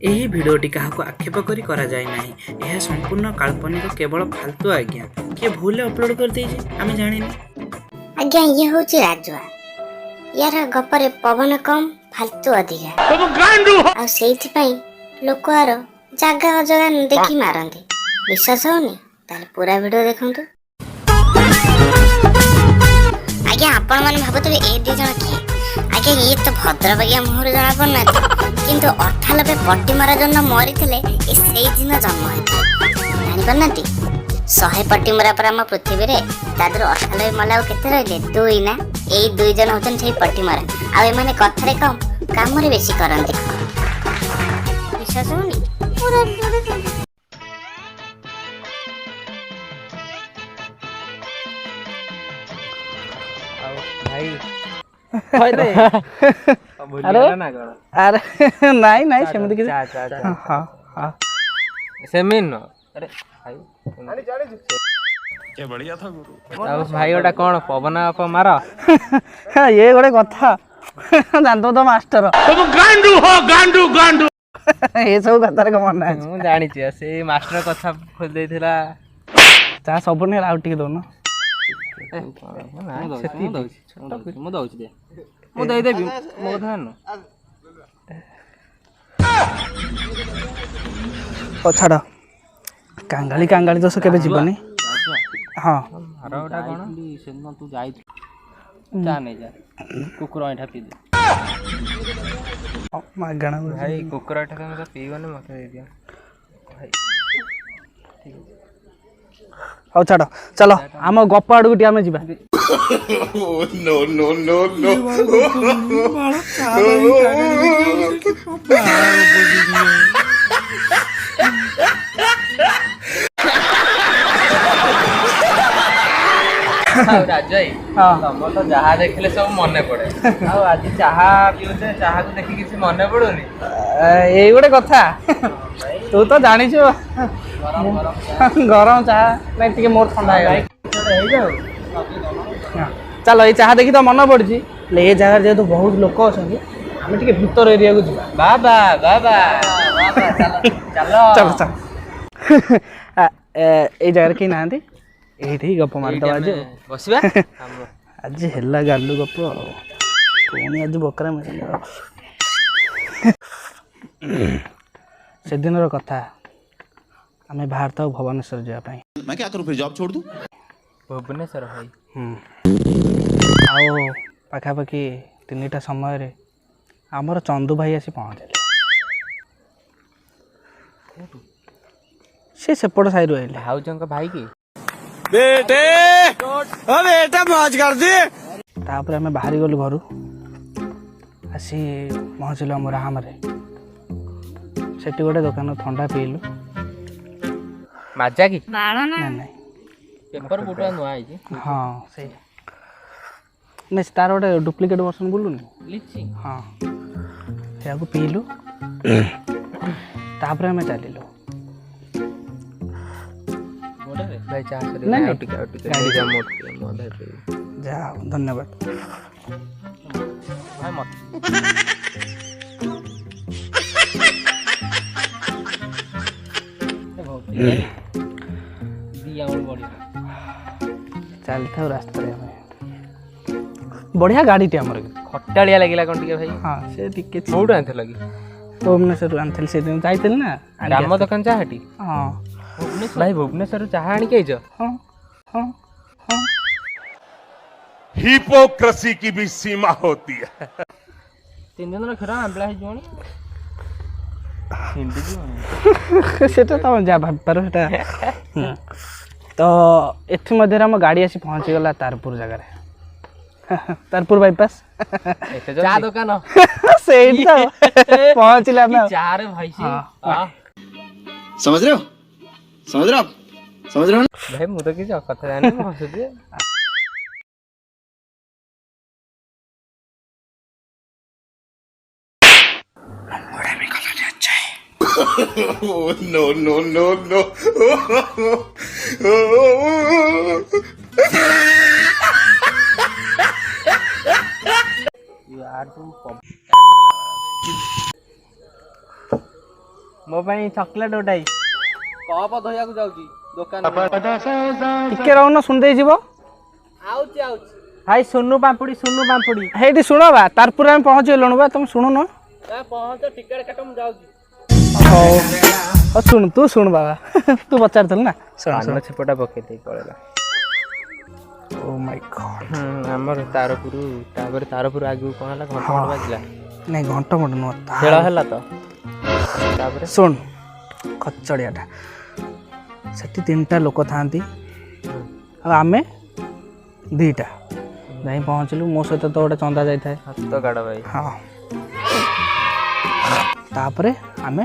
ଏହି ଭିଡ଼ିଓଟି କାହାକୁ ଆକ୍ଷେପ କରି କରାଯାଏ ନାହିଁ। ଏହା ସମ୍ପୂର୍ଣ୍ଣ କାଳ୍ପନିକ, କେବଳ ଫାଲତୁ ଆଜ୍ଞା। କିଏ ଭୁଲରେ ଅପଲୋଡ଼ କରିଦେଇଛି, ଆମେ ଜାଣିନି। ଆଜ୍ଞା ଇଏ ହେଉଛି ରାଜୁଆ। ୟାର ଗପରେ ପବନ କମ୍, ଫାଲତୁ ଅଧିକା। ଆଉ ସେଇଥିପାଇଁ ଲୋକ ଆର ଜାଗା ଅଜଗା ଦେଖି ମାରନ୍ତି। ବିଶ୍ୱାସ ହଉନି? ତାହେଲେ ପୁରା ଭିଡ଼ିଓ ଦେଖନ୍ତୁ। ଆଜ୍ଞା ଆପଣମାନେ ଭାବୁଥିବେ ଏ ଦି ଜଣ କିଏ? ଆଜ୍ଞା ଇଏ ତ ଭଦ୍ରବାଗିଆ ମୁହଁରୁ ଜଣା ପଡୁନାହାନ୍ତି, କିନ୍ତୁ 98 ପଟି ମରା ଜন্য ମରିଥିଲେ ଏ ସେଇଦିନ ଜନ୍ମ ହେଇଥିଲେ। ଜାଣିପାରୁନାହାନ୍ତି? 100 ପଟି ମରା ପରେ ଆମ ପୃଥିବୀରେ, ତା ଦେହରୁ 98 ମଲା ଆଉ କେତେ ରହିଲେ? 2 ନା? ଏଇ 2 ଜଣ ହଉଛନ୍ତି ସେଇ ପଟି ମରା। ଆଉ ଏମାନେ କଥାରେ କମ୍, କାମରେ ବେଶୀ କରନ୍ତି। ବିଶ୍ୱାସ ହଉନି? ପୁରା ଭିଡ଼ିଓ ଦେଖନ୍ତୁ। ଆରେ ନାଇଁ ନାଇଁ ସେମିତି କିଛି ଭାଇ ଗୋଟା କଣ ପବନ ମାର ଇଏ ଗୋଟେ କଥା ଜାଣିଥିବ ତ ମାଷ୍ଟର ଏସବୁ କଥାରେ କଣ ମନେ ଅଛି? ମୁଁ ଜାଣିଛି ସେଇ ମାଷ୍ଟର କଥା ଖୋଲି ଦେଇଥିଲା। ଚାହା ସବୁ ନେଇ ଆଉ ଟିକେ ଦଉନ। ମୁଁ ଦଉଛି ମୁଁ ଦେଇଦେବି ମୋ କଥା ହଉ ଛାଡ଼, କାଙ୍ଗାଳି କାଙ୍ଗାଳି ଦୋଷ କେବେ ଯିବନି। ହଁ ମାରଟା କଣ ସେଦିନ ତୁ ଯାଇଥିଲୁ ଚା ନେଇଯା, କୁକୁର ଅଇଁଠା ପିଇଦେ। ମାଗଣା ଭାଇ କୁକୁର ଅଇଁଠା ତମେ ପିଇବନି, ମତେ ଦେଇଦିଅ ଭାଇ। ହଉ ଛାଡ଼, ଚାଲ ଆମ ଗପ ଆଡ଼କୁ ଟିକେ ଆମେ ଯିବା। ରାଜୁ ଭାଇ ତମର ତ ଯାହା ଦେଖିଲେ ସବୁ ମନେ ପଡେ, ଆଉ ଆଜି ଚାହା ପିଉଛେ, ଚାହାକୁ ଦେଖି କିଛି ମନେ ପଡୁନି? ଏଇ ଗୋଟେ କଥା, ତୁ ତ ଜାଣିଛୁ ଗରମ ଚାହା ନାଇଁ ଟିକେ ମୋର ଥଣ୍ଡା ହେଇଯାଉ। ଚାଲ ଏଇ ଚାହା ଦେଖି ତ ମନେ ପଡୁଛି, ହେଲେ ଏ ଜାଗାରେ ଯେହେତୁ ବହୁତ ଲୋକ ଅଛନ୍ତି, ଆମେ ଟିକେ ଭିତର ଏରିଆକୁ ଯିବା। ବାବା ବାବା ଚାଲ ଚାଲ ଚାଲ। ଏଇ ଜାଗାରେ କେହି ନାହାନ୍ତି, ଏଇଠି ଗପ ମାରିଦେବା ଆଜି ବସିବା। ଆଜି ହେଲା ଗାଲୁ ଗପ ଆଉ ପୁଣି ଆଜି ବକରା ମିଳିଲା। ସେଦିନର କଥା, ଆମେ ବାହାରିଥାଉ ଭୁବନେଶ୍ୱର ଯିବା ପାଇଁ। ଭୁବନେଶ୍ୱର ଭାଇ ଆଉ ପାଖାପାଖି 3ଟା ସମୟରେ ଆମର ଚନ୍ଦୁ ଭାଇ ଆସି ପହଞ୍ଚିଲେ। ସେ ସେପଟ ସାଇରୁ ଆସିଲେ। ଭାଉଜଙ୍କ ଭାଇ କି? ତାପରେ ଆମେ ବାହାରି ଗଲୁ ଘରୁ, ଆସି ପହଞ୍ଚିଲୁ ଆମ ରାହାମରେ। ସେଠି ଗୋଟେ ଦୋକାନ ଥଣ୍ଡା ପିଇଲୁ। মাজା କି? ନାଇଁ ନାଇଁ ପେପର ବୁଟୁଆ ନୂଆ ହେଇଛି। ହଁ ସେଇ ନାଇଁ, ତାର ଗୋଟେ ଡୁପ୍ଲିକେଟ୍ ଭର୍ସନ୍ ବୁଲୁନି। ହଁ ସେୟାକୁ ପିଇଲୁ। ତାପରେ ଆମେ ଚାଲିଲୁ। ଭାଇ ଚା ନାଇଁ ଆଉ ଟିକେ ଯାହା ହଉ, ଧନ୍ୟବାଦ। ଭାଇ ଚାଲିଥାଉ ରାସ୍ତାରେ ଆମେ। ବଢ଼ିଆ ଗାଡ଼ିଟି ଆମର, ଖଟାଳିଆ ଲାଗିଲା କଣ ଟିକେ ଭାଇ? ହଁ ସେ ଟିକେ। କୋଉଠୁ ଆଣିଥିଲ କି? ଭୁବନେଶ୍ୱରରୁ ଆଣିଥିଲି, ସେଦିନ ଯାଇଥିଲି ନା। ରାମ ଦୋକାନ ଚାହାଟି? ହଁ ଭାଇ ଭୁବନେଶ୍ୱରରୁ ଚାହା ଆଣିକି ଆଇଛ? ହଁ ହଁ ହଁ। हिपोक्रेसी की भी सीमा होती है। 3 ଦିନର କ୍ଷୀର ଆମ୍ବିଳା ହେଇଯିବଣି। ସେଟା ତମେ ଯାହା ଭାବିପାର ସେଟା। ତ ଏଥି ମଧ୍ୟରେ ଆମ ଗାଡ଼ି ଆସି ପହଞ୍ଚିଗଲା ତାରପୁର ଜାଗାରେ, ତାରପୁର ବାଇପାସ୍ ଚା ଦୋକାନ ସେଇଠି ତ ପହଞ୍ଚିଲେ ଆମେ। ଚାରେ ଭାଇ समझ रहे हो ଭାଇ ମୁଁ ତ କିଛି କଥା ଜାଣିନି, ମୁଁ ହସୁଛି। No, no, no, no. यार तुम ମୋ ପାଇଁ ଚକୋଲେଟ୍ ଗୋଟାଇ କପ ଧୋଇବାକୁ ଯାଉଛି ଦୋକାନ ଟିକେ ରହୁନ ଶୁଣି ଦେଇଯିବ ଆଉଛି ଭାଇ ସୁନୁ ପାମ୍ପୁଡ଼ି ହେଇଠି ଶୁଣ ବା ତାର ପୁରା ଆମେ ପହଞ୍ଚିଗଲୁଣୁ ବା ତମେ ଶୁଣୁନ ପହଞ୍ଚ ଟିକେଟ୍ କାଟ ମୁଁ ଯାଉଛି ହଉ ହଉ ଶୁଣୁ ତୁ ଶୁଣୁ ବାବା ତୁ ପଚାରୁଥିଲୁ ନା ଶୁଣ ଶୁଣ ଛେପଟା ପକେଇ ଦେଇ ପଳେଇଲା ଓ ମାଇ ଗଡ୍ ଆମର ତାରପୁର ତାପରେ ତାରପୁର ଆଗକୁ କ'ଣ ହେଲା ଘଣ୍ଟ ବାଜିଲା ନାଇଁ ଘଣ୍ଟ ମଟ ନୁହଁ ଖେଳ ହେଲା ତ ତାପରେ ଶୁଣ ଖଚଡ଼ିଆଟା ସେଠି 3ଟା ଲୋକ ଥାଆନ୍ତି ଆଉ ଆମେ 2ଟା ଯାଇ ପହଞ୍ଚିଲୁ ମୋ ସହିତ ତ ଗୋଟେ ଚନ୍ଦା ଯାଇଥାଏ ହାତ କାଢ଼ ଭାଇ ହଁ ତାପରେ ଆମେ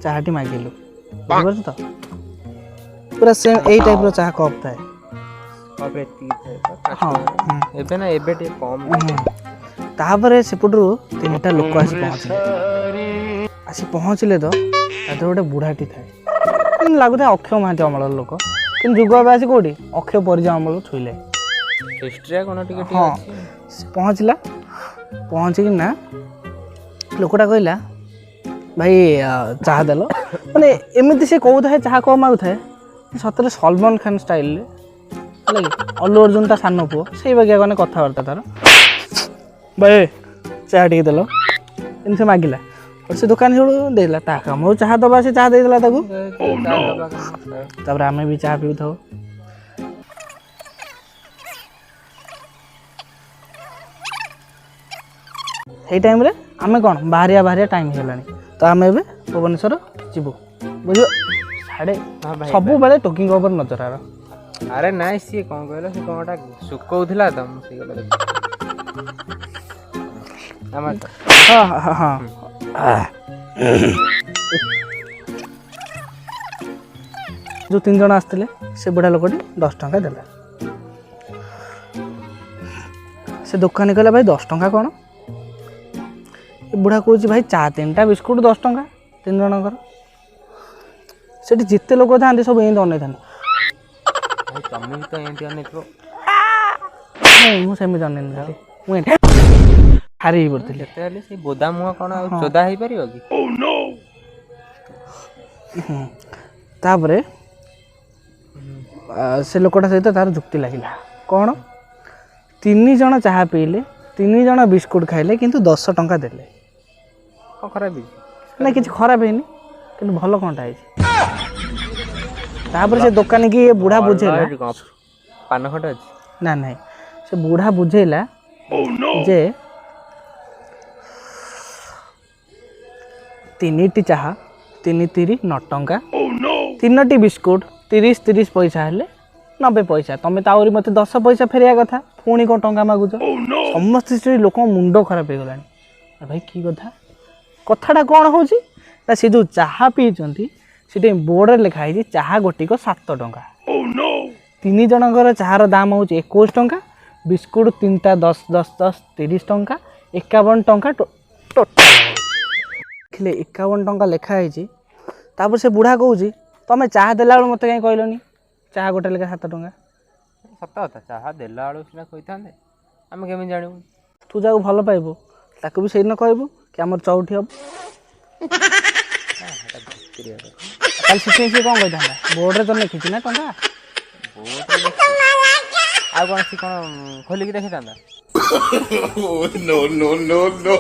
ଚାହାଟି ମାଗିଲୁ ବୁଝିପାରୁଛ ତ ପୁରା ସେମ୍ ଏଇ ଟାଇପ୍ର ଚାହା କପ୍ ଥାଏ ହଁ ଏବେ ନା ଏବେ ଟିକେ କମ୍ ତାପରେ ସେପଟରୁ 3ଟା ଲୋକ ଆସି ପହଞ୍ଚିଲେ ତ ତା ଦେହରେ ଗୋଟେ ବୁଢ଼ାଟି ଥାଏ କିନ୍ତୁ ଲାଗୁଥାଏ ଅକ୍ଷୟ ମହାନ୍ତି ଅମଳର ଲୋକ କିନ୍ତୁ ଯୁଗ ଏବେ ଆସି କେଉଁଠି ଅକ୍ଷୟ ପରିଜା ଅମଳ ଛୁଇଁଲେ ହିଷ୍ଟ୍ରିଆ କ'ଣ ଟିକେ ହଁ ସେ ପହଞ୍ଚିଲା ପହଞ୍ଚିକି ନା ଲୋକଟା କହିଲା ଭାଇ ଚାହା ଦେଲ ମାନେ ଏମିତି ସେ କହୁଥାଏ ଚାହା କମ୍ ମାଗୁଥାଏ ସତରେ ସଲମାନ ଖାନ ଷ୍ଟାଇଲରେ ହେଲା କି ଅଲ୍ଲୁ ଅର୍ଜୁନ ତା ସାନ ପୁଅ ସେଇ ବାଗିଆ ମାନେ କଥାବାର୍ତ୍ତା ତାର ଭାଇ ଚାହା ଟିକେ ଦେଲ ଏମିତି ସେ ମାଗିଲା ସେ ଦୋକାନୀ ସେଠୁ ଦେଇଦେଲା ତା କାମ ଚାହା ଦେବା ସେ ଚାହା ଦେଇଦେଲା ତାକୁ ତାପରେ ଆମେ ବି ଚାହା ପିଉଥାଉ ସେଇ ଟାଇମ୍ରେ ଆମେ କ'ଣ ବାହାରିଆ ଟାଇମ୍ ହେଇଗଲାଣି ତ ଆମେ ଏବେ ଭୁବନେଶ୍ୱର ଯିବୁ ବୁଝିବ ସାଡ଼େ ସବୁବେଳେ ଟୋକିଙ୍କ ଉପରେ ନଜର ଆର ଆରେ ନାଇଁ ସିଏ କ'ଣ କହିଲ ସେ କ'ଣଟା ଶୁକଉଥିଲା ତ ମୁଁ ସେଇ କଥା ହଁ ହଁ ଯେଉଁ 3 ଜଣ ଆସିଥିଲେ ସେ ବୁଢ଼ା ଲୋକଟି 10 ଟଙ୍କା ଦେଲା ସେ ଦୋକାନୀ କହିଲା ଭାଇ 10 ଟଙ୍କା କ'ଣ ଏ ବୁଢ଼ା କହୁଛି ଭାଇ ଚା 3ଟା ବିସ୍କୁଟ୍ 10 ଟଙ୍କା 3 ଜଣଙ୍କର ସେଠି ଯେତେ ଲୋକ ଥାଆନ୍ତି ସବୁ ଏମିତି ଅନେଇଥାନ୍ତି ତମେ ବି ତ ଏମିତି ଅନେଇଥିବ ମୁଁ ସେମିତି ଅନେଇଥିଲି ମୁଁ ହାରି ହେଇ ପଡ଼ିଥିଲି ଯେତେ ହେଲେ ସେଇ ବୋଦା ମୁହଁ କ'ଣ ଆଉ ଚୋଦା ହେଇପାରିବ କି ତାପରେ ସେ ଲୋକଟା ସହିତ ତାର ଯୁକ୍ତି ଲାଗିଲା କ'ଣ 3 ଜଣ ଚାହା ପିଇଲେ 3 ଜଣ ବିସ୍କୁଟ୍ ଖାଇଲେ କିନ୍ତୁ 10 ଟଙ୍କା ଦେଲେ କ'ଣ ଖରାପ ହେଇଛି ନାଇଁ କିଛି ଖରାପ ହେଇନି କିନ୍ତୁ ଭଲ କ'ଣଟା ହେଇଛି ତାପରେ ସେ ଦୋକାନୀ କି ବୁଢ଼ା ବୁଝେଇଲା ପାନ ଖଣ୍ଡେ ଅଛି ନା ନାଇଁ ସେ ବୁଢ଼ା ବୁଝେଇଲା ଯେ 3ଟି ଚାହା 3 3 9 ଟଙ୍କା 3ଟି ବିସ୍କୁଟ୍ 30 ପଇସା ହେଲେ 90 ପଇସା ତମେ ତ ଆହୁରି ମୋତେ 10 ପଇସା ଫେରିବା କଥା ପୁଣି କ'ଣ ଟଙ୍କା ମାଗୁଛ ସମସ୍ତେ ସେଠି ଲୋକଙ୍କ ମୁଣ୍ଡ ଖରାପ ହେଇଗଲାଣି ଭାଇ କି କଥାଟା କ'ଣ ହେଉଛି ନା ସେ ଯେଉଁ ଚାହା ପିଇଛନ୍ତି ସେଠି ବୋର୍ଡ଼ରେ ଲେଖା ହେଇଛି ଚାହା ଗୋଟିକ 7 ଟଙ୍କା 3 ଜଣଙ୍କର ଚାହାର ଦାମ ହେଉଛି 21 ଟଙ୍କା ବିସ୍କୁଟ୍ 3ଟା 10 10 10 30 ଟଙ୍କା 51 ଟଙ୍କା ଟୋଟାଲ୍ ଦେଖିଲେ 51 ଟଙ୍କା ଲେଖା ହେଇଛି ତାପରେ ସେ ବୁଢ଼ା କହୁଛି ତମେ ଚାହା ଦେଲାବେଳୁ ମୋତେ କାହିଁ କହିଲନି ଚାହା ଗୋଟେ ଲେଖା 7 ଟଙ୍କା ସତ କଥା ଚାହା ଦେଲା ବେଳକୁ ସିନା କହିଥାନ୍ତେ ଆମେ କେମିତି ଜାଣିବୁ ତୁ ଯାହାକୁ ଭଲ ପାଇବୁ ତାକୁ ବି ସେଇଦିନ କହିବୁ କି ଆମର ଚଉଠି ହବ ତାହେଲେ ସେଥିପାଇଁ ସିଏ କ'ଣ କହିଥାନ୍ତା ବୋର୍ଡ଼ରେ ତ ଲେଖିଛି ନା ଟଙ୍କା ଆଉ କ'ଣ ସେ କ'ଣ ଖୋଲିକି ଦେଖିଥାନ୍ତା no, no, no, no.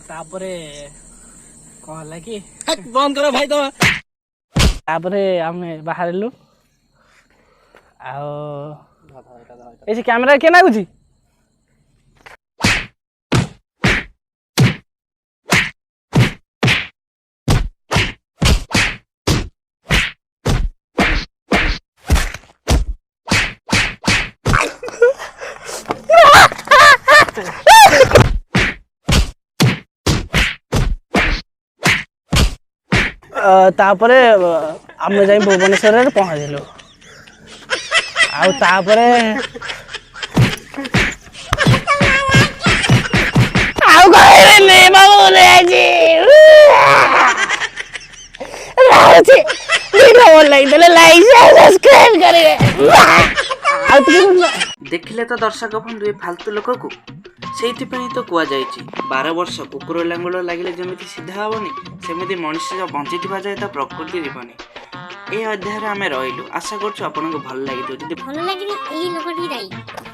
ତାପରେ କ'ଣ ହେଲା କି ବନ୍ଦ କର ଭାଇ ତମେ ତାପରେ ଆମେ ବାହାରିଲୁ ଆଉ ଏ ସେ କ୍ୟାମେରା କିଏ ନାଗୁଛି ତାପରେ ଆମେ ଯାଇ ଭୁବନେଶ୍ୱରରେ ପହଞ୍ଚିଲୁ ଆଉ ତାପରେ ଆଉ କହିବିନି ବାବୁ କରୁଛି ଭିଡ଼ିଓ ଭଲ ଲାଗିଥିଲେ ଲାଇକ୍ ସବସ୍କ୍ରାଇବ କରିବେ। ଆଉ ଟିକେ ଦେଖିଲେ ତ ଦର୍ଶକ ବନ୍ଧୁ ଏ ଫାଲତୁ ଲୋକକୁ। ସେଇଥିପାଇଁ ତ କୁହାଯାଇଛି 12 ବର୍ଷ କୁକୁର ଲାଙ୍ଗୁଳ ଲାଗିଲେ ଯେମିତି ସିଧା ହବନି, ସେମିତି ମଣିଷ ବଞ୍ଚିଥିବା ଯାଏ ତା ପ୍ରକୃତି ଯିବନି। ଏ ଅଧ୍ୟାୟରେ ଆମେ ରହିଲୁ। ଆଶା କରୁଛୁ ଆପଣଙ୍କୁ ଭଲ ଲାଗିଥିବ। ଯଦି ଭଲ ଲାଗିଲେ ଏଇ ଲୋକଟି ଦାୟୀ।